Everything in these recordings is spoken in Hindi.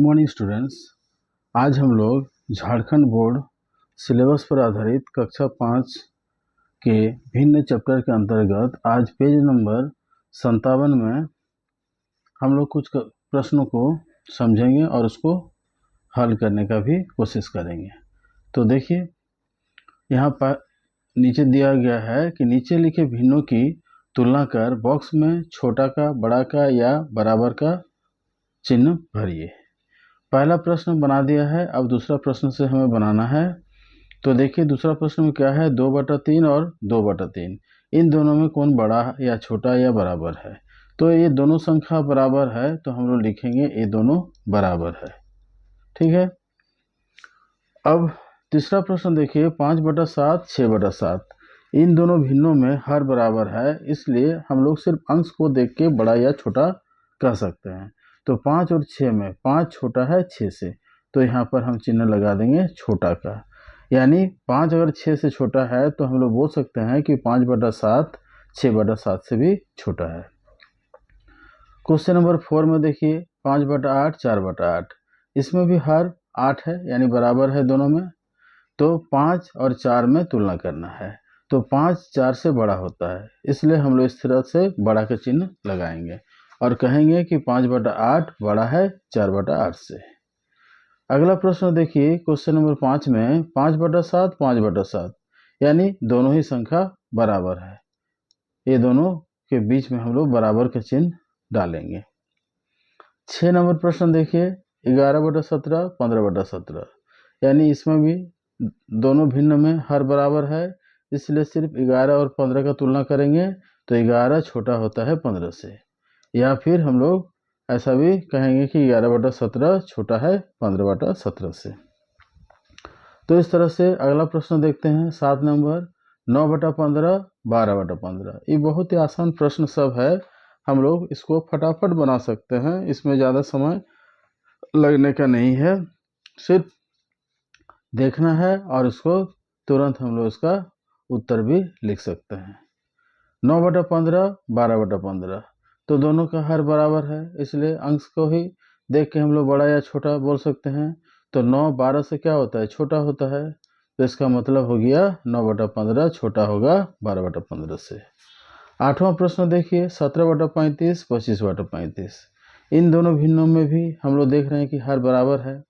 Morning students. आज हम लोग झारखंड बोर्ड सिलेबस पर आधारित कक्षा 5 के भिन्न चैप्टर के अंतर्गत आज पेज नंबर 57 में हम लोग कुछ प्रश्नों को समझेंगे और उसको हल करने का भी कोशिश करेंगे। तो देखिए, यहाँ पर नीचे दिया गया है कि नीचे लिखे भिन्नों की तुलना कर बॉक्स में छोटा का, बड़ा का या बराबर का चिन्ह भरिए। पहला प्रश्न बना दिया है, अब दूसरा प्रश्न से हमें बनाना है। तो देखिए दूसरा प्रश्न में क्या है, 2/3 और 2/3, इन दोनों में कौन बड़ा या छोटा या बराबर है। तो ये दोनों संख्या बराबर है, तो हम लोग लिखेंगे ये दोनों बराबर है। ठीक है। अब तीसरा प्रश्न देखिए, 5/7, 6/7, इन दोनों भिन्नों में हर बराबर है, इसलिए हम लोग सिर्फ अंश को देख के बड़ा या छोटा कह सकते हैं। तो 5 और 6 में 5 छोटा है 6 से, तो यहाँ पर हम चिन्ह लगा देंगे छोटा का। यानी 5 अगर 6 से छोटा है तो हम लोग बोल सकते हैं कि 5/7 6/7 से भी छोटा है। क्वेश्चन नंबर 4 में देखिए, 5/8 4/8, इसमें भी हर 8 है, यानी बराबर है दोनों में। तो 5 और 4 में तुलना करना है, तो 5 4 से बड़ा होता है, इसलिए हम लोग इस तरह से बड़ा का चिन्ह लगाएंगे और कहेंगे कि 5/8 बड़ा है 4/8 से। अगला प्रश्न देखिए, क्वेश्चन नंबर 5 में 5/7 5/7, यानी दोनों ही संख्या बराबर है, ये दोनों के बीच में हम लोग बराबर का चिन्ह डालेंगे। 6 नंबर प्रश्न देखिए, 11/17 15/17, यानी इसमें भी दोनों भिन्न में हर बराबर है, इसलिए सिर्फ 11 और 15 का तुलना करेंगे, तो 11 छोटा होता है 15 से। या फिर हम लोग ऐसा भी कहेंगे कि 11/17 छोटा है 15/17 से। तो इस तरह से अगला प्रश्न देखते हैं, 7 नंबर, 9/15 12/15, ये बहुत ही आसान प्रश्न सब है, हम लोग इसको फटाफट बना सकते हैं, इसमें ज़्यादा समय लगने का नहीं है, सिर्फ देखना है और उसको तुरंत हम लोग इसका उत्तर भी लिख सकते हैं। 9/15 12/15, तो दोनों का हर बराबर है, इसलिए अंश को ही देख के हम लोग बड़ा या छोटा बोल सकते हैं। तो 9 12 से क्या होता है, छोटा होता है, तो इसका मतलब हो गया 9/15 छोटा होगा 12/15 से। 8वां प्रश्न देखिए, 17/35 25/35, इन दोनों भिन्नों में भी हम लोग देख रहे हैं कि हर बराबर है,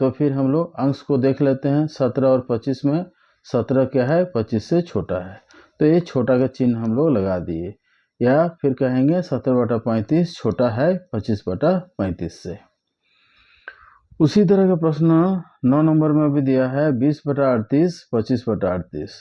तो फिर हम लोग अंश को देख लेते हैं। 17 और 25 में 17 क्या है, 25 से छोटा है, तो ये छोटा का चिन्ह हम लोग लगा दिए, या फिर कहेंगे 17/35 छोटा है 25/35 से। उसी तरह का प्रश्न 9 नंबर में भी दिया है, 20/38 25/38,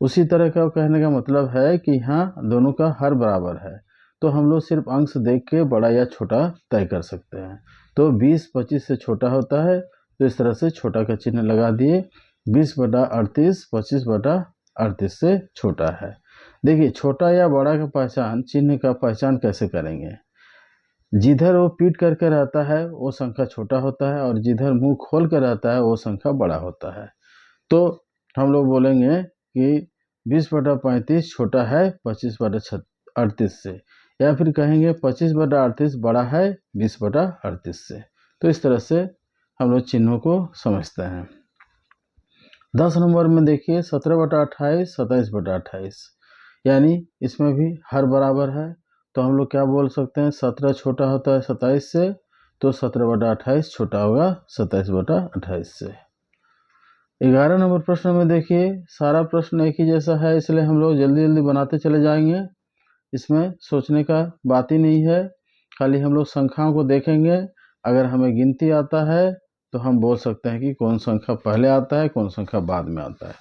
उसी तरह का कहने का मतलब है कि यहाँ दोनों का हर बराबर है, तो हम लोग सिर्फ अंश देख के बड़ा या छोटा तय कर सकते हैं। तो 20 25 से छोटा होता है, तो इस तरह से छोटा का चिन्ह लगा दिए। 20/38 25/38 से छोटा है। देखिए छोटा या बड़ा का पहचान, चिन्ह का पहचान कैसे करेंगे, जिधर वो पीट करके रहता है वो संख्या छोटा होता है, और जिधर मुंह खोल कर रहता है वो संख्या बड़ा होता है। तो हम लोग बोलेंगे कि 20/35 छोटा है 25/38 से, या फिर कहेंगे 25/38 बड़ा है 20/38 से। तो इस तरह से हम लोग चिन्हों को समझते हैं। 10 नंबर में देखिए, 17/28 27/28, यानी इसमें भी हर बराबर है, तो हम लोग क्या बोल सकते हैं, 17 छोटा होता है 27 से, तो 17/28 छोटा होगा 27/28 से। 11 नंबर प्रश्न में देखिए, सारा प्रश्न एक ही जैसा है, इसलिए हम लोग जल्दी जल्दी बनाते चले जाएंगे, इसमें सोचने का बात ही नहीं है, खाली हम लोग संख्याओं को देखेंगे। अगर हमें गिनती आता है तो हम बोल सकते हैं कि कौन संख्या पहले आता है, कौन संख्या बाद में आता है।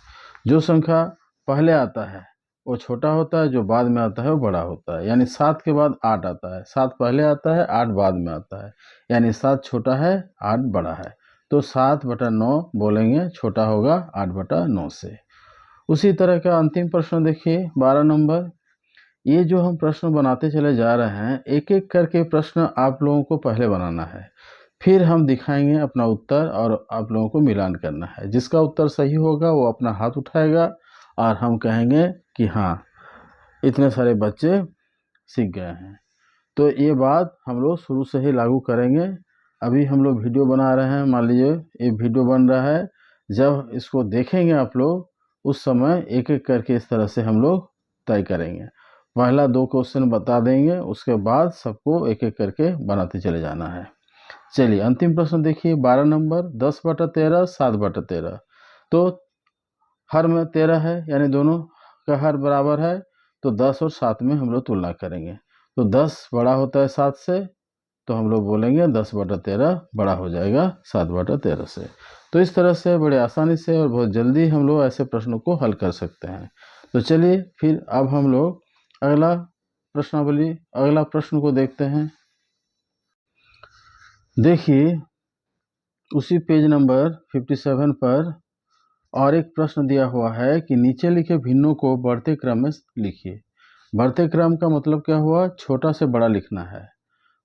जो संख्या पहले आता है वो छोटा होता है, जो बाद में आता है वो बड़ा होता है। यानी 7 के बाद 8 आता है, 7 पहले आता है 8 बाद में आता है, यानी 7 छोटा है 8 बड़ा है, तो 7/9 बोलेंगे, छोटा होगा 8/9 से। उसी तरह का अंतिम प्रश्न देखिए, 12 नंबर, ये जो हम प्रश्न बनाते चले जा रहे हैं, एक एक करके प्रश्न आप लोगों को पहले बनाना है, फिर हम दिखाएंगे अपना उत्तर और आप लोगों को मिलान करना है। जिसका उत्तर सही होगा वो अपना हाथ उठाएगा और हम कहेंगे कि हाँ इतने सारे बच्चे सीख गए हैं। तो ये बात हम लोग शुरू से ही लागू करेंगे, अभी हम लोग वीडियो बना रहे हैं, मान लीजिए ये वीडियो बन रहा है, जब इसको देखेंगे आप लोग उस समय एक एक करके इस तरह से हम लोग तय करेंगे। पहला 2 क्वेश्चन बता देंगे, उसके बाद सबको एक एक करके बनाते चले जाना है। चलिए अंतिम प्रश्न देखिए 12 नंबर, 10/13 7/13। तो हर में 13 है, यानी दोनों का हर बराबर है, तो 10 और 7 में हम लोग तुलना करेंगे। तो 10 बड़ा होता है 7 से, तो हम लोग बोलेंगे 10/13 बड़ा हो जाएगा 7/13 से। तो इस तरह से बड़े आसानी से और बहुत जल्दी हम लोग ऐसे प्रश्नों को हल कर सकते हैं। तो चलिए फिर अब हम लोग अगला अगला प्रश्न को देखते हैं। देखिए उसी पेज नंबर 57 पर और एक प्रश्न दिया हुआ है कि नीचे लिखे भिन्नों को बढ़ते क्रम में लिखिए। बढ़ते क्रम का मतलब क्या हुआ, छोटा से बड़ा लिखना है।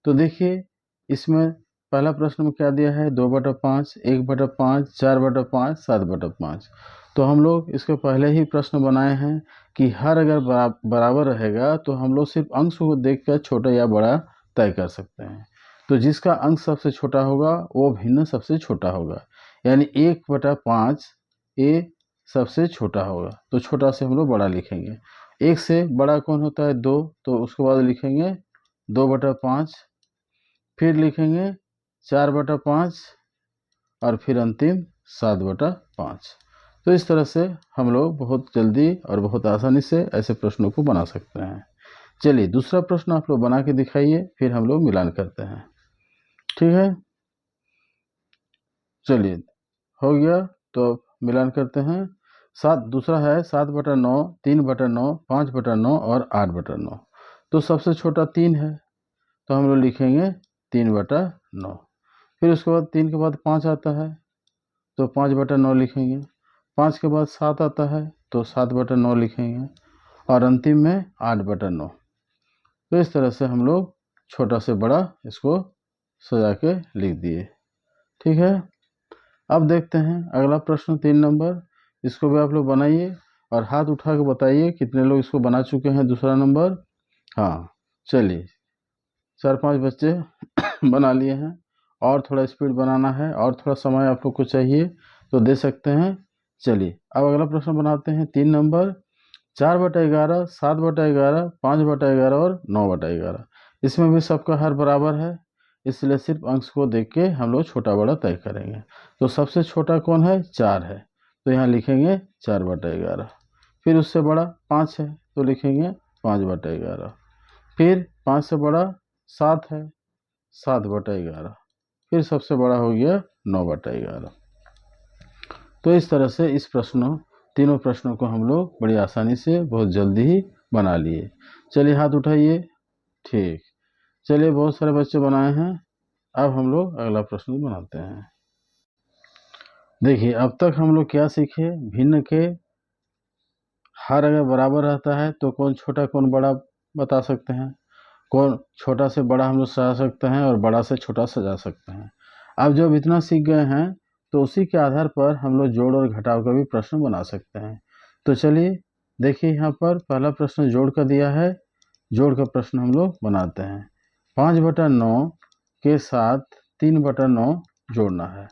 तो देखिए इसमें पहला प्रश्न में क्या दिया है, 2/5, 1/5, 4/5, 7/5। तो हम लोग इसके पहले ही प्रश्न बनाए हैं कि हर अगर बराबर रहेगा तो हम लोग सिर्फ अंश को देखकर छोटा या बड़ा तय कर सकते हैं। तो जिसका अंश सबसे छोटा होगा वो भिन्न सबसे छोटा होगा, यानी 1/5 ये सबसे छोटा होगा, तो छोटा से हम लोग बड़ा लिखेंगे। 1 से बड़ा कौन होता है, 2, तो उसके बाद लिखेंगे 2/5, फिर लिखेंगे 4/5 और फिर अंतिम 7/5। तो इस तरह से हम लोग बहुत जल्दी और बहुत आसानी से ऐसे प्रश्नों को बना सकते हैं। चलिए दूसरा प्रश्न आप लोग बना के दिखाइए, फिर हम लोग मिलान करते हैं। ठीक है, चलिए हो गया, तो मिलान करते हैं। दूसरा है 7/9, 3/9, 5/9 और 8/9। तो सबसे छोटा 3 है, तो हम लोग लिखेंगे 3/9। फिर उसके बाद 3 के बाद 5 आता है, तो 5/9 लिखेंगे। 5 के बाद 7 आता है, तो 7/9 लिखेंगे। और अंतिम में 8/9। तो इस तरह से हम लोग छोटा से बड़ा इसको सजा के लिख दिए। ठीक है, अब देखते हैं अगला प्रश्न 3 नंबर। इसको भी आप लोग बनाइए और हाथ उठा के बताइए कितने लोग इसको बना चुके हैं। दूसरा नंबर, हाँ चलिए 4-5 बच्चे बना लिए हैं, और थोड़ा स्पीड बनाना है और थोड़ा समय आप लोग को चाहिए तो दे सकते हैं। चलिए अब अगला प्रश्न बनाते हैं 3 नंबर। 4/11, 7/11, 5/11 और 9/11। इसमें भी सबका हर बराबर है, इसलिए सिर्फ अंश को देख के हम लोग छोटा बड़ा तय करेंगे। तो सबसे छोटा कौन है, 4 है, तो यहाँ लिखेंगे 4/11। फिर उससे बड़ा 5 है, तो लिखेंगे 5/11। फिर 5 से बड़ा 7 है, 7/11। फिर सबसे बड़ा हो गया 9/11। तो इस तरह से तीनों प्रश्नों को हम लोग बड़ी आसानी से बहुत जल्दी ही बना लिए। चलिए हाथ उठाइए। ठीक, चलिए बहुत सारे बच्चे बनाए हैं, अब हम लोग अगला प्रश्न बनाते हैं। देखिए अब तक हम लोग क्या सीखे, भिन्न के हर अगर बराबर रहता है तो कौन छोटा कौन बड़ा बता सकते हैं, कौन छोटा से बड़ा हम लोग सजा सकते हैं और बड़ा से छोटा सजा सकते हैं। अब जब इतना सीख गए हैं तो उसी के आधार पर हम लोग जोड़ और घटाव का भी प्रश्न बना सकते हैं। तो चलिए देखिए यहाँ पर पहला प्रश्न जोड़ का दिया है, जोड़ का प्रश्न हम लोग बनाते हैं। 5/9 के साथ 3/9 जोड़ना है।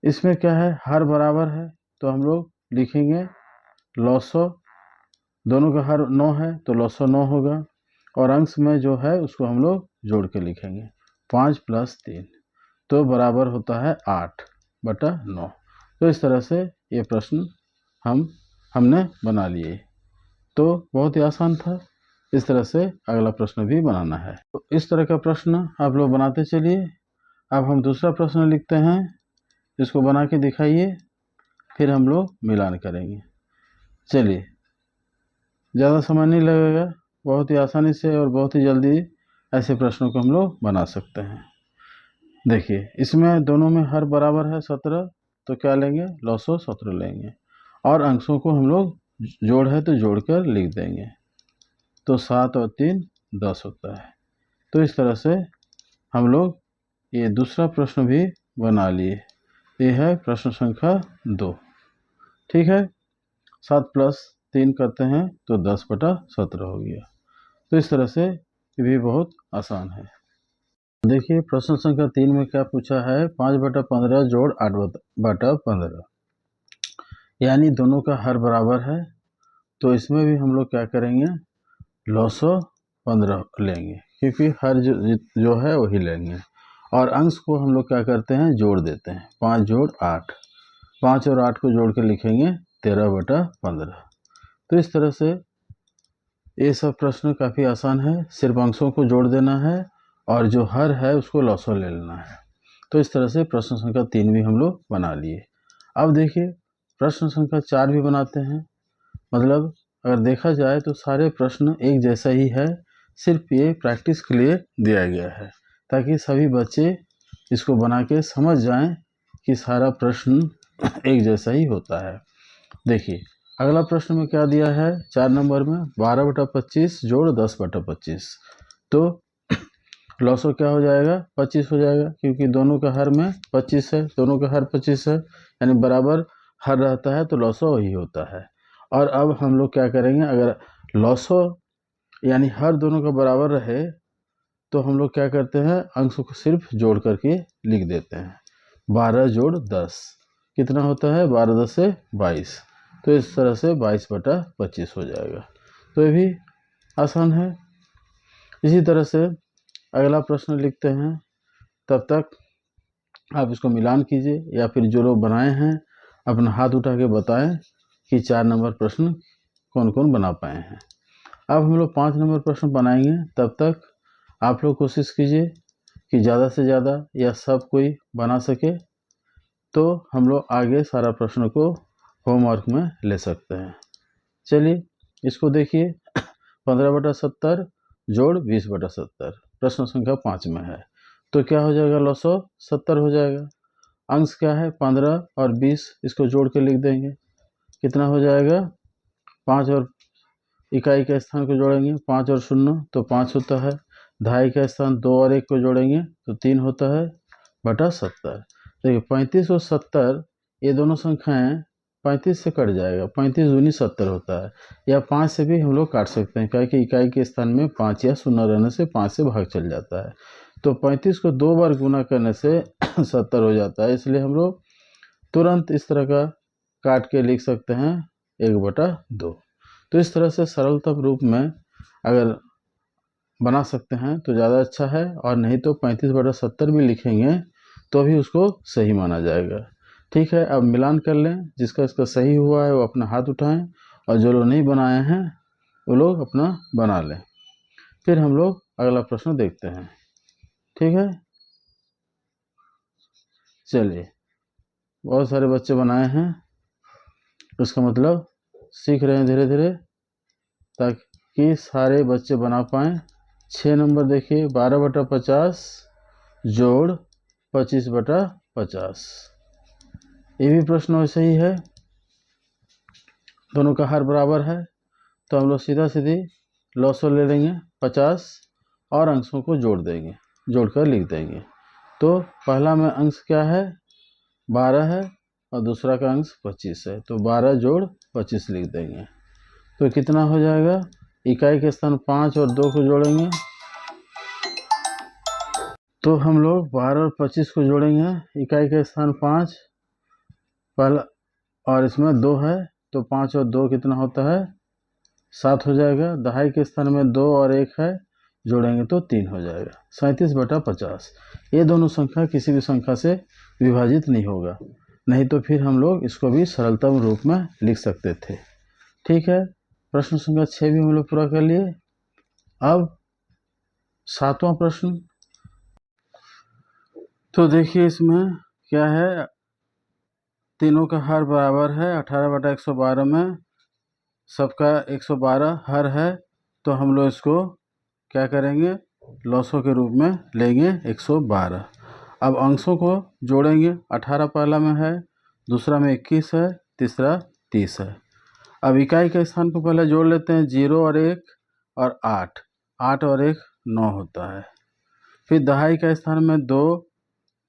इसमें क्या है, हर बराबर है, तो हम लोग लिखेंगे लॉसो, दोनों का हर 9 है तो लॉसो 9 होगा, और अंश में जो है उसको हम लोग जोड़ के लिखेंगे 5 + 3, तो बराबर होता है 8/9। तो इस तरह से ये प्रश्न हमने बना लिए। तो बहुत ही आसान था। इस तरह से अगला प्रश्न भी बनाना है। तो इस तरह का प्रश्न आप लोग बनाते चलिए। अब हम दूसरा प्रश्न लिखते हैं, इसको बना के दिखाइए, फिर हम लोग मिलान करेंगे। चलिए ज़्यादा समय नहीं लगेगा, बहुत ही आसानी से और बहुत ही जल्दी ऐसे प्रश्नों को हम लोग बना सकते हैं। देखिए इसमें दोनों में हर बराबर है 17, तो क्या लेंगे, लॉसो 17 लेंगे, और अंशों को हम लोग जोड़ है तो जोड़ कर लिख देंगे, तो 7 और 3 10 होता है। तो इस तरह से हम लोग ये दूसरा प्रश्न भी बना लिए। ये है प्रश्न संख्या 2। ठीक है, 7 + 3 करते हैं तो 10/17 हो गया। तो इस तरह से ये भी बहुत आसान है। देखिए प्रश्न संख्या 3 में क्या पूछा है, 5/15 जोड़ 8/15, यानी दोनों का हर बराबर है। तो इसमें भी हम लोग क्या करेंगे, लॉसो 15 लेंगे, क्योंकि हर जो है वही लेंगे। और अंश को हम लोग क्या करते हैं, जोड़ देते हैं, 5 जोड़ 8, 5 और 8 को जोड़ के लिखेंगे 13/15। तो इस तरह से ये सब प्रश्न काफ़ी आसान है, सिर्फ अंशों को जोड़ देना है और जो हर है उसको लॉसो ले लेना है। तो इस तरह से प्रश्न संख्या 3 भी हम लोग बना लिए। अब देखिए प्रश्न संख्या 4 भी बनाते हैं। मतलब अगर देखा जाए तो सारे प्रश्न एक जैसा ही है, सिर्फ ये प्रैक्टिस के लिए दिया गया है, ताकि सभी बच्चे इसको बना के समझ जाएं कि सारा प्रश्न एक जैसा ही होता है। देखिए अगला प्रश्न में क्या दिया है, 4 नंबर में 12/25 जोड़ 10/25। तो लॉसो क्या हो जाएगा, 25 हो जाएगा, क्योंकि दोनों का हर में 25 है, दोनों का हर 25 है, यानी बराबर हर रहता है तो लॉसो वही होता है। और अब हम लोग क्या करेंगे, अगर लॉसो यानी हर दोनों का बराबर रहे तो हम लोग क्या करते हैं, अंशों को सिर्फ जोड़ करके लिख देते हैं। 12 जोड़ 10 कितना होता है, 12 10 से 22। तो इस तरह से 22/25 हो जाएगा। तो ये भी आसान है। इसी तरह से अगला प्रश्न लिखते हैं, तब तक आप इसको मिलान कीजिए, या फिर जो लोग बनाए हैं अपना हाथ उठा के बताएं कि 4 नंबर प्रश्न कौन कौन बना पाए हैं। अब हम लोग 5 नंबर प्रश्न बनाएंगे, तब तक आप लोग कोशिश कीजिए कि ज़्यादा से ज़्यादा या सब कोई बना सके, तो हम लोग आगे सारा प्रश्न को होमवर्क में ले सकते हैं। चलिए इसको देखिए, 15/70 जोड़ 20/70 प्रश्न संख्या 5 में है। तो क्या हो जाएगा, लॉसो 70 हो जाएगा। अंश क्या है, 15 और 20, इसको जोड़ के लिख देंगे, कितना हो जाएगा, 5 और इकाई के स्थान को जोड़ेंगे, 5 और 0 तो 5 होता है, दहाई का स्थान 2 और 1 को जोड़ेंगे तो 3 होता है बटा 70। देखिए 35 और 70 ये दोनों संख्याएं 35 से कट जाएगा, 35 दूनी 70 होता है, या 5 से भी हम लोग काट सकते हैं, क्योंकि इकाई के स्थान में 5 या 0 रहने से 5 से भाग चल जाता है। तो 35 को 2 बार गुना करने से 70 हो जाता है, इसलिए हम लोग तुरंत इस तरह का काट के लिख सकते हैं 1/2। तो इस तरह से सरलतम रूप में अगर बना सकते हैं तो ज़्यादा अच्छा है, और नहीं तो 35/70 भी लिखेंगे तो भी उसको सही माना जाएगा। ठीक है, अब मिलान कर लें, जिसका इसका सही हुआ है वो अपना हाथ उठाएं, और जो लोग नहीं बनाए हैं वो लोग अपना बना लें। फिर हम लोग अगला प्रश्न देखते हैं। ठीक है, चलिए बहुत सारे बच्चे बनाए हैं, उसका मतलब सीख रहे हैं धीरे धीरे, ताकि सारे बच्चे बना पाएँ। 6 नंबर देखिए, 12/50 जोड़ 25/50, ये भी प्रश्न वैसे ही है, दोनों का हर बराबर है, तो हम लोग सीधा सीधी लॉसो ले लेंगे 50 और अंशों को जोड़ देंगे, जोड़कर लिख देंगे। तो पहला में अंश क्या है, 12 है, और दूसरा का अंश 25 है, तो 12 जोड़ 25 लिख देंगे। तो कितना हो जाएगा, इकाई के स्थान 5 और 2 को जोड़ेंगे, तो हम लोग 12 और 25 को जोड़ेंगे, इकाई के स्थान 5 पहला, और इसमें 2 है, तो 5 और 2 कितना होता है, 7 हो जाएगा। दहाई के स्थान में 2 और 1 है, जोड़ेंगे तो 3 हो जाएगा। 37/50, ये दोनों संख्या किसी भी संख्या से विभाजित नहीं होगा, नहीं तो फिर हम लोग इसको भी सरलतम रूप में लिख सकते थे। ठीक है, प्रश्न संख्या 6 भी हम लोग पूरा कर लिए। अब 7वां प्रश्न, तो देखिए इसमें क्या है, तीनों का हर बराबर है, 18/112 में सबका 112 हर है, तो हम लोग इसको क्या करेंगे, लॉसों के रूप में लेंगे 112। अब अंशों को जोड़ेंगे, 18 पहला में है, दूसरा में 21 है, तीसरा 30 है। अब इकाई के स्थान को पहले जोड़ लेते हैं, 0 और 1 और 8, 8 और 1 9 होता है। फिर दहाई का स्थान में 2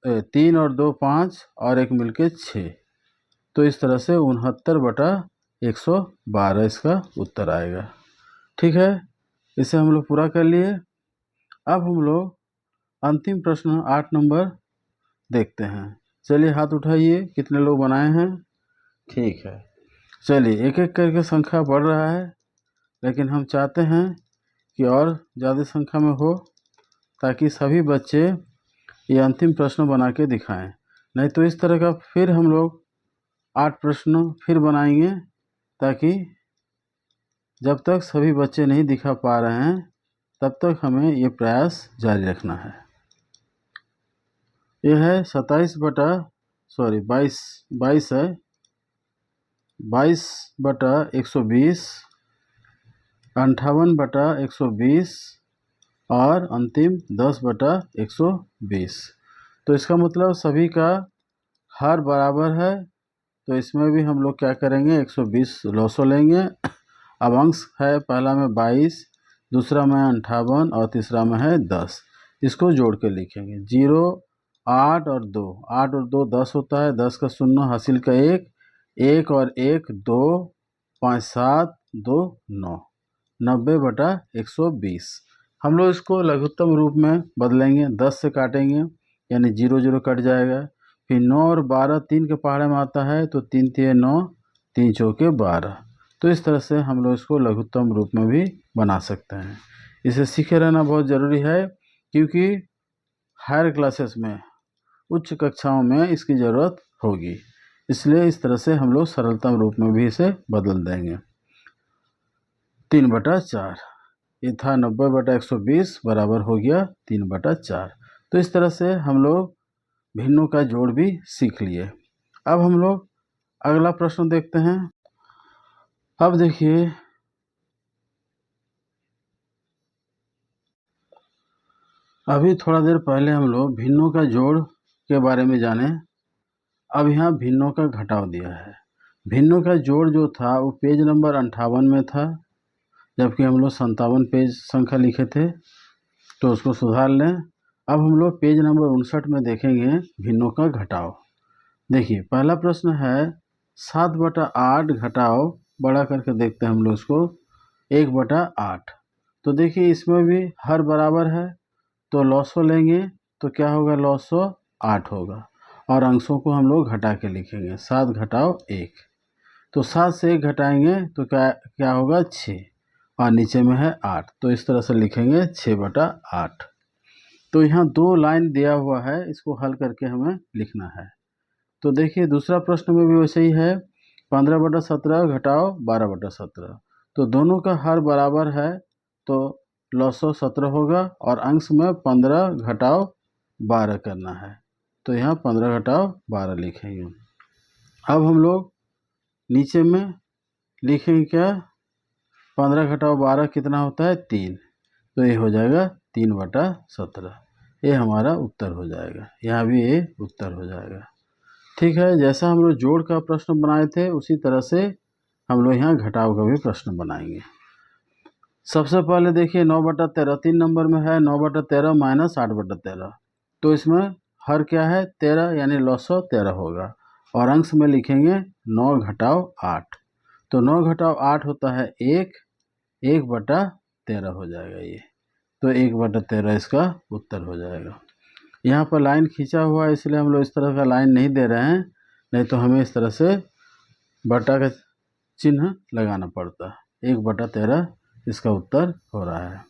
3 और 2 5 और 1 मिलके 6, तो इस तरह से 69/112 इसका उत्तर आएगा। ठीक है, इसे हम लोग पूरा कर लिए। अब हम लोग अंतिम प्रश्न 8 नंबर देखते हैं। चलिए हाथ उठाइए, कितने लोग बनाए हैं। ठीक है, चलिए एक एक करके संख्या बढ़ रहा है, लेकिन हम चाहते हैं कि और ज़्यादा संख्या में हो, ताकि सभी बच्चे ये अंतिम प्रश्न बना के दिखाएं। नहीं तो इस तरह का फिर हम लोग 8 प्रश्न फिर बनाएंगे, ताकि जब तक सभी बच्चे नहीं दिखा पा रहे हैं तब तक हमें ये प्रयास जारी रखना है। ये है 22 है, 22/120, 58/120 और अंतिम 10/120। तो इसका मतलब सभी का हर बराबर है, तो इसमें भी हम लोग क्या करेंगे, 120 लॉसो लेंगे। अब अंश है, पहला में 22, दूसरा में 58 और तीसरा में है 10। इसको जोड़ के लिखेंगे 0, 8 और 2, 8 और 2 10 होता है, 10 का शून्य हासिल का 1, 1 और 1 2, 5 7 2 9, 90/120। हम लोग इसको लघुत्तम रूप में बदलेंगे, 10 से काटेंगे यानी 0 0 कट जाएगा। फिर 9 और 12 3 के पहाड़े में आता है, तो 3 3 9, 3 चौके 12। तो इस तरह से हम लोग इसको लघुत्तम रूप में भी बना सकते हैं। इसे सीखे रहना बहुत ज़रूरी है, क्योंकि हायर क्लासेस में, उच्च कक्षाओं में इसकी ज़रूरत होगी। इसलिए इस तरह से हम लोग सरलतम रूप में भी इसे बदल देंगे। 3/4 ये था, 90/120 बराबर हो गया 3/4। तो इस तरह से हम लोग भिन्नों का जोड़ भी सीख लिए। अब हम लोग अगला प्रश्न देखते हैं। अब देखिए, अभी थोड़ा देर पहले हम लोग भिन्नों का जोड़ के बारे में जाने। अब यहाँ भिन्नों का घटाव दिया है। भिन्नों का जोड़ जो था वो पेज नंबर 58 में था, जबकि हम लोग 57 पेज संख्या लिखे थे, तो उसको सुधार लें। अब हम लोग पेज नंबर 59 में देखेंगे भिन्नों का घटाव। देखिए पहला प्रश्न है 7/8 घटाओ, बड़ा करके देखते हैं हम लोग इसको, 1/8। तो देखिए इसमें भी हर बराबर है, तो लॉसो लेंगे तो क्या होगा, लॉसो 8 होगा, और अंशों को हम लोग घटा के लिखेंगे, 7 घटाओ 1। तो 7 से 1 घटाएंगे तो क्या क्या होगा, 6, और नीचे में है 8, तो इस तरह से लिखेंगे 6/8। तो यहाँ 2 लाइन दिया हुआ है, इसको हल करके हमें लिखना है। तो देखिए दूसरा प्रश्न में भी वैसे ही है, 15/17 घटाओ 12/17। तो दोनों का हर बराबर है, तो लॉसो 17 होगा, और अंश में 15 घटाओ 12 करना है, तो यहाँ 15 घटाओ 12 लिखेंगे। अब हम लोग नीचे में लिखेंगे क्या, 15 घटाओ 12 कितना होता है, 3, तो ये हो जाएगा 3/17। ये हमारा उत्तर हो जाएगा, यहाँ भी ये उत्तर हो जाएगा। ठीक है, जैसा हम लोग जोड़ का प्रश्न बनाए थे उसी तरह से हम लोग यहाँ घटाव का भी प्रश्न बनाएंगे। सबसे पहले देखिए 9/13 3 नंबर में है, 9/13 माइनस 8/13। तो इसमें हर क्या है, 13, यानी लॉसो 13 होगा, और अंश में लिखेंगे 9 घटाओ 8। तो 9 घटाओ 8 होता है 1, 1/13 हो जाएगा ये, तो 1/13 इसका उत्तर हो जाएगा। यहाँ पर लाइन खींचा हुआ है, इसलिए हम लोग इस तरह का लाइन नहीं दे रहे हैं, नहीं तो हमें इस तरह से बटा का चिन्ह लगाना पड़ता है। 1/13 इसका उत्तर हो रहा है।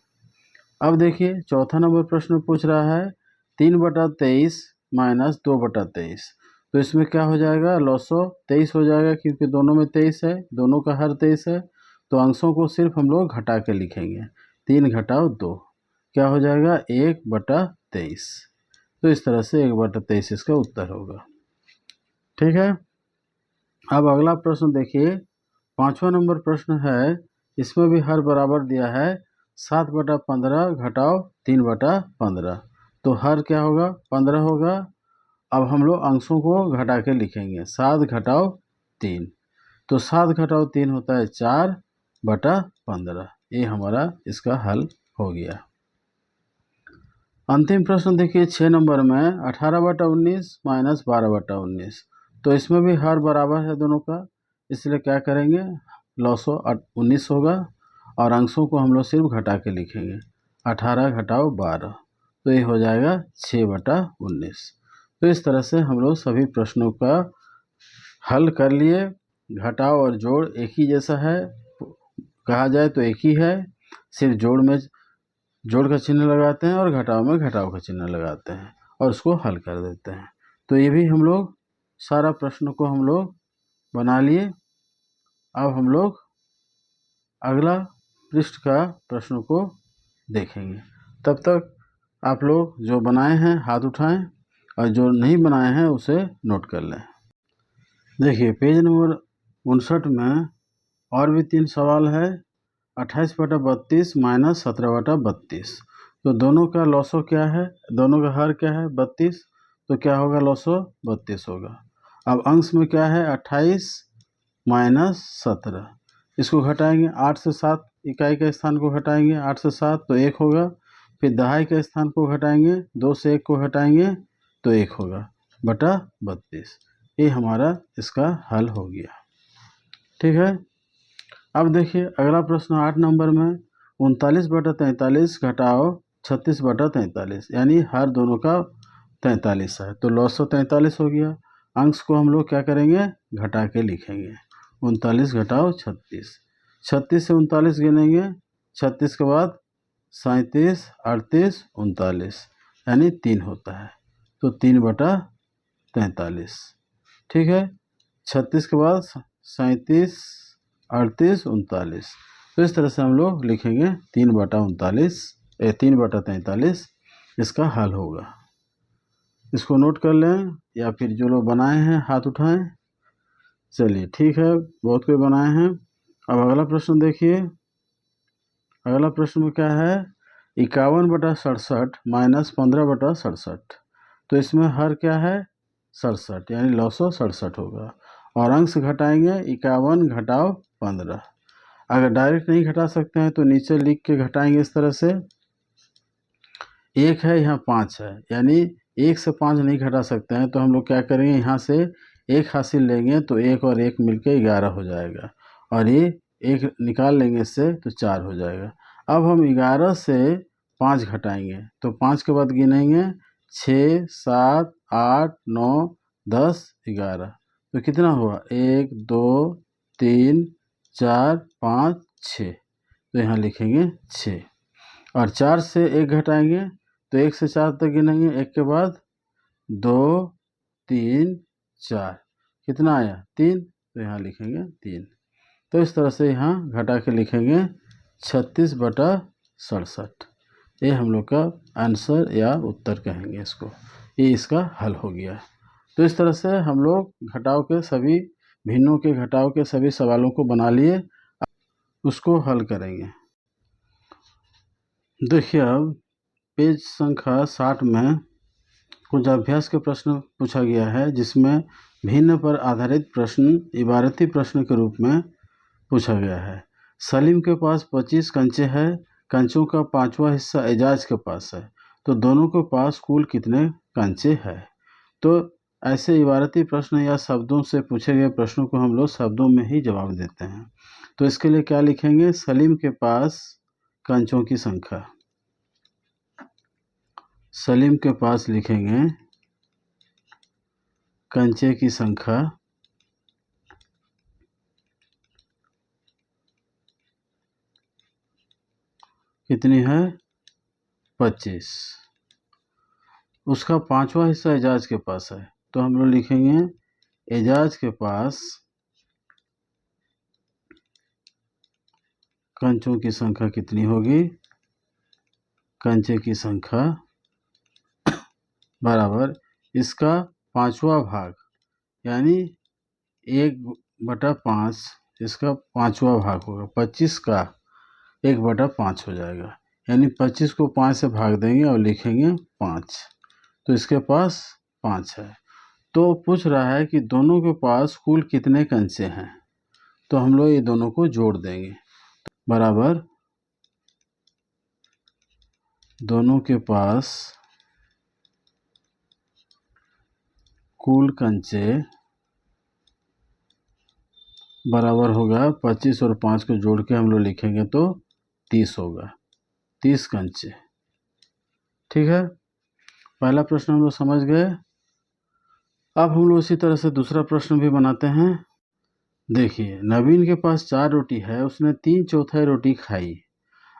अब देखिए चौथा नंबर प्रश्न पूछ रहा है 3/23 माइनस 2/23। तो इसमें क्या हो जाएगा, लॉसो 23 हो जाएगा, क्योंकि दोनों में 23 है, दोनों का हर 23 है, तो अंशों को सिर्फ हम लोग घटा के लिखेंगे, 3 घटाओ 2, क्या हो जाएगा, 1/23। तो इस तरह से 1/23 इसका उत्तर होगा। ठीक है, अब अगला प्रश्न देखिए, 5वां नंबर प्रश्न है, इसमें भी हर बराबर दिया है, 7/15 घटाओ 3/15। तो हर क्या होगा, 15 होगा। अब हम लोग अंशों को घटा के लिखेंगे, 7 घटाओ 3, तो 7 घटाओ 3 होता है 4/15। ये हमारा इसका हल हो गया। अंतिम प्रश्न देखिए 6 नंबर में, 18/19 माइनस 12/19। तो इसमें भी हर बराबर है दोनों का, इसलिए क्या करेंगे, लॉसो 19 होगा, और अंशों को हम लोग सिर्फ घटा के लिखेंगे, 18 घटाओ 12। तो ये हो जाएगा 6/19। तो इस तरह से हम लोग सभी प्रश्नों का हल कर लिए। घटाव और जोड़ एक ही जैसा है, कहा जाए तो एक ही है, सिर्फ जोड़ में जोड़ का चिन्ह लगाते हैं और घटाव में घटाव का चिन्ह लगाते हैं और उसको हल कर देते हैं। तो ये भी हम लोग सारा प्रश्न को हम लोग बना लिए। अब हम लोग अगला पृष्ठ का प्रश्न को देखेंगे। तब तक आप लोग जो बनाए हैं हाथ उठाएं और जो नहीं बनाए हैं उसे नोट कर लें। देखिए पेज नंबर 59 में और भी 3 सवाल है। 28/32 माइनस 17/32। तो दोनों का लॉसो क्या है, दोनों का हर क्या है 32, तो क्या होगा लॉसो 32 होगा। अब अंश में क्या है 28 माइनस 17, इसको घटाएंगे 8 से 7 इकाई के स्थान को घटाएंगे 8 से 7 तो 1 होगा। फिर दहाई के स्थान को घटाएंगे 2 से 1 को घटाएंगे तो 1 होगा बटा 32। ये हमारा इसका हल हो गया। ठीक है। अब देखिए अगला प्रश्न 8 नंबर में 39/43 घटाओ 36/43, यानी हर दोनों का 43 है तो लॉसो 43 हो गया। अंश को हम लोग क्या करेंगे घटा के लिखेंगे 39 घटाओ 36। 36 से 39 गिनेंगे, 36 के बाद 37 38 39 यानी 3 होता है तो 3/43। ठीक है। 36 के बाद 37 38 39, तो इस तरह से हम लोग लिखेंगे 3/39 3/43 इसका हल होगा। इसको नोट कर लें या फिर जो लोग बनाए हैं हाथ उठाएं। चलिए ठीक है, बहुत कोई बनाए हैं। अब अगला प्रश्न देखिए। अगला प्रश्न में क्या है 51/67 माइनस 15/67। तो इसमें हर क्या है 67 यानी लॉसो 67 होगा और अंश घटाएंगे 51 घटाओ 15। अगर डायरेक्ट नहीं घटा सकते हैं तो नीचे लिख के घटाएंगे इस तरह से। 1 है यहाँ 5 है, यानी 1 से 5 नहीं घटा सकते हैं तो हम लोग क्या करेंगे यहाँ से 1 हासिल लेंगे तो 1 और 1 मिलके 11 हो जाएगा और ये 1 निकाल लेंगे इससे तो 4 हो जाएगा। अब हम 11 से 5 घटाएंगे तो 5 के बाद गिनेंगे 6 7 8 9 10 11, तो कितना हुआ 1 2 3 4 5 6, तो यहाँ लिखेंगे 6। और 4 से 1 घटाएंगे तो 1 से 4 तक गिनेंगे, 1 के बाद 2 3 4, कितना आया 3, तो यहाँ लिखेंगे 3। तो इस तरह से यहाँ घटा के लिखेंगे 36/67। ये हम लोग का आंसर या उत्तर कहेंगे इसको, ये इसका हल हो गया। तो इस तरह से हम लोग घटाव के सभी भिन्नों के घटाव के सभी सवालों को बना लिए, उसको हल करेंगे। देखिए अब पेज संख्या 60 में कुछ अभ्यास के प्रश्न पूछा गया है जिसमें भिन्न पर आधारित प्रश्न इबारती प्रश्न के रूप में पूछा गया है। सलीम के पास 25 कंचे हैं, कंचों का 5वां हिस्सा एजाज के पास है, तो दोनों के पास कुल कितने कंचे हैं। तो ऐसे इबारती प्रश्न या शब्दों से पूछे गए प्रश्नों को हम लोग शब्दों में ही जवाब देते हैं। तो इसके लिए क्या लिखेंगे सलीम के पास कंचों की संख्या, सलीम के पास लिखेंगे कंचे की संख्या कितनी है 25, उसका 5वां हिस्सा एजाज के पास है, तो हम लोग लिखेंगे एजाज के पास कंचों की संख्या कितनी होगी, कंचे की संख्या बराबर इसका 5वां भाग यानी 1/5, इसका 5वां भाग होगा, 25 का 1/5 हो जाएगा, यानी 25 को 5 से भाग देंगे और लिखेंगे 5, तो इसके पास 5 है। तो पूछ रहा है कि दोनों के पास कुल कितने कंचे हैं, तो हम लोग ये दोनों को जोड़ देंगे बराबर दोनों के पास कुल कंचे बराबर होगा 25 और 5 को जोड़ के हम लोग लिखेंगे तो 30 होगा, 30 कंचे। ठीक है। पहला प्रश्न हम लोग समझ गए। अब हम लोग उसी तरह से दूसरा प्रश्न भी बनाते हैं। देखिए, नवीन के पास 4 रोटी है, उसने 3/4 रोटी खाई।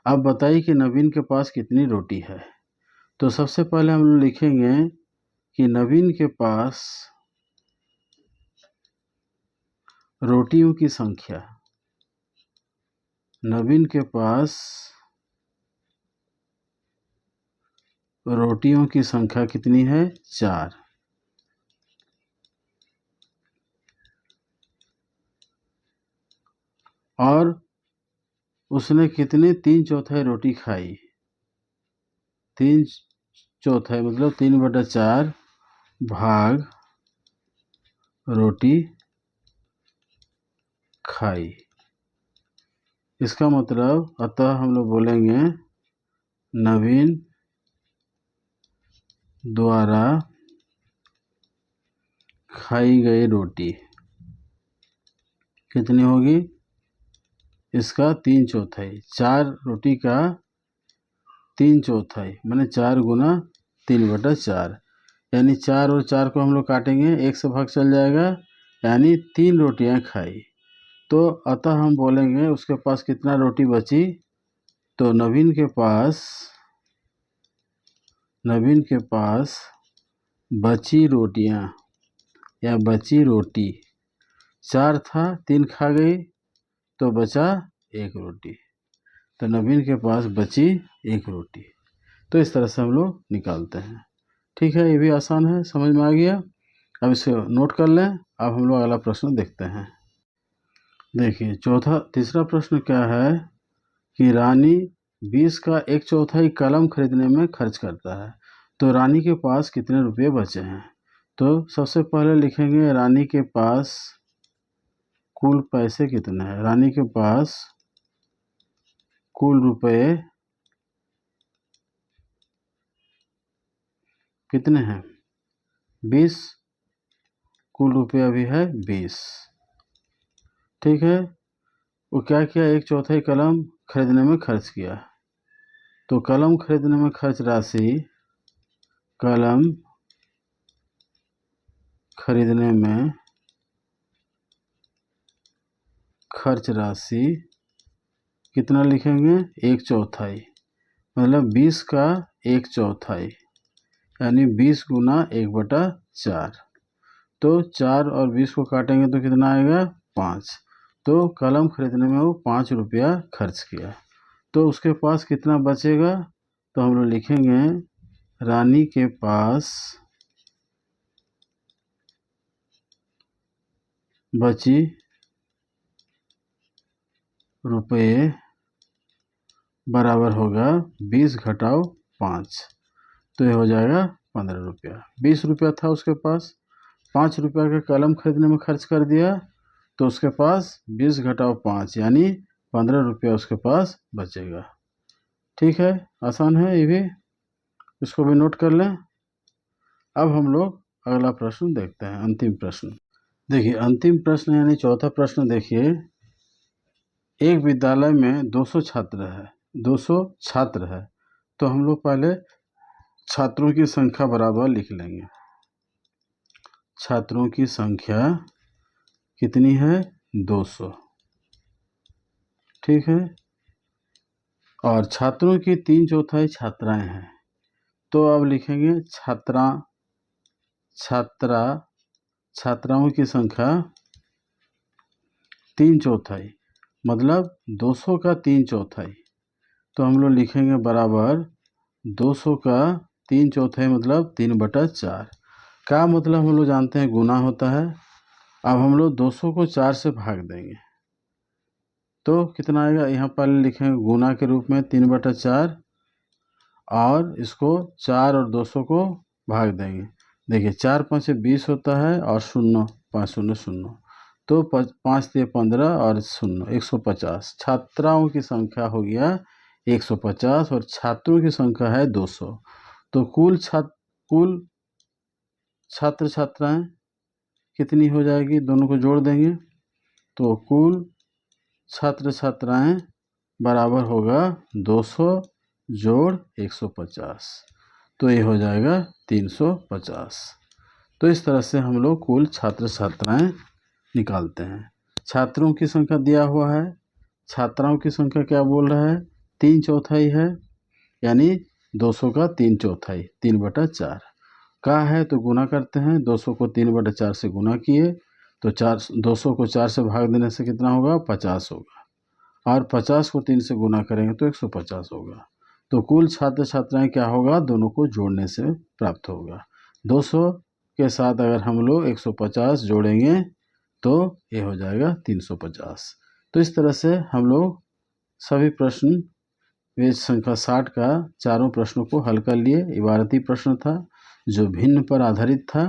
अब बताइए कि नवीन के पास कितनी रोटी है। तो सबसे पहले हम लोग लिखेंगे कि नवीन के पास रोटियों की संख्या, नवीन के पास रोटियों की संख्या कितनी है, 4। और उसने कितने 3/4 रोटी खाई। 3/4 मतलब 3/4 भाग रोटी खाई। इसका मतलब अतः हम लोग बोलेंगे नवीन द्वारा खाई गई रोटी कितनी होगी, इसका 3/4। 4 रोटी का 3/4 माने 4 गुना 3/4, यानी 4 और 4 को हम लोग काटेंगे, 1 से भाग चल जाएगा, यानी 3 रोटियां खाई। तो अतः हम बोलेंगे उसके पास कितना रोटी बची। तो नवीन के पास बची रोटियां या बची रोटी 4 था, 3 खा गई तो बचा 1 रोटी। तो नवीन के पास बची 1 रोटी। तो इस तरह से हम लोग निकालते हैं। ठीक है, ये भी आसान है, समझ में आ गया। अब इसे नोट कर लें। अब हम लोग अगला प्रश्न देखते हैं। देखिए, तीसरा प्रश्न क्या है कि रानी 20 का 1/4 कलम खरीदने में खर्च करता है। तो रानी के पास कितने रुपये बचे हैं। तो सबसे पहले लिखेंगे रानी के पास कुल पैसे कितने हैं। रानी के पास कुल रुपए कितने हैं, 20। कुल रुपये अभी है 20। ठीक है, वो क्या किया, 1/4 कलम खरीदने में खर्च किया। तो कलम खरीदने में खर्च राशि, कलम खरीदने में खर्च राशि कितना लिखेंगे, 1/4, मतलब 20 का 1/4, यानी 20 गुना 1/4। तो 4 और 20 को काटेंगे तो कितना आएगा, 5। तो कलम खरीदने में वो 5 रुपया खर्च किया। तो उसके पास कितना बचेगा। तो हम लोग लिखेंगे रानी के पास बची रुपये बराबर होगा 20 घटाओ 5। तो ये हो जाएगा 15 रुपया। 20 रुपया था उसके पास, 5 रुपया का कलम खरीदने में खर्च कर दिया, तो उसके पास 20 घटाओ 5 यानी 15 रुपया उसके पास बचेगा। ठीक है, आसान है ये भी, इसको भी नोट कर लें। अब हम लोग अगला प्रश्न देखते हैं, अंतिम प्रश्न। देखिए, अंतिम प्रश्न यानी चौथा प्रश्न देखिए, एक विद्यालय में 200 छात्र है, 200 छात्र है। तो हम लोग पहले छात्रों की संख्या बराबर लिख लेंगे। छात्रों की संख्या कितनी है, 200। ठीक है, और छात्रों की 3/4 छात्राएं हैं। तो अब लिखेंगे छात्राओं की संख्या 3/4, मतलब 200 का 3/4। तो हम लोग लिखेंगे बराबर 200 का 3/4 मतलब 3/4 का मतलब हम लोग जानते हैं गुना होता है। अब हम लोग 200 को 4 से भाग देंगे तो कितना आएगा, यहाँ पर लिखेंगे गुना के रूप में 3/4, और इसको 4 और 200 को भाग देंगे। देखिए, 4 5 20 होता है, और 0 5 0 0, तो 5 15 और 0 150। छात्राओं की संख्या हो गया 150 और छात्रों की संख्या है 200। तो कुल छात्र छात्राएं कितनी हो जाएगी, दोनों को जोड़ देंगे तो कुल छात्र छात्राएं बराबर होगा 200 जोड़ 150। तो ये हो जाएगा 350। तो इस तरह से हम लोग कुल छात्र छात्राएं निकालते हैं। छात्रों की संख्या दिया हुआ है, छात्राओं की संख्या क्या बोल रहा है, 3/4 है, यानी 200 का 3/4, 3/4 का है तो गुना करते हैं। 200 को 3/4 से गुना किए तो 200 को 4 से भाग देने से कितना होगा, 50 होगा, और 50 को 3 से गुना करेंगे तो 150 होगा। तो कुल छात्र छात्राएं क्या होगा, दोनों को जोड़ने से प्राप्त होगा। 200 के साथ अगर हम लोग 150 जोड़ेंगे तो ये हो जाएगा 350। तो इस तरह से हम लोग सभी प्रश्न पेज संख्या 60 का चारों प्रश्नों को हल कर लिए। इबारती प्रश्न था जो भिन्न पर आधारित था।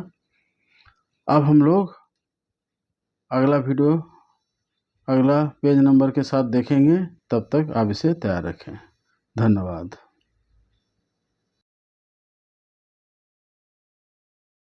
अब हम लोग अगला पेज नंबर के साथ देखेंगे। तब तक आप इसे तैयार रखें। धन्यवाद।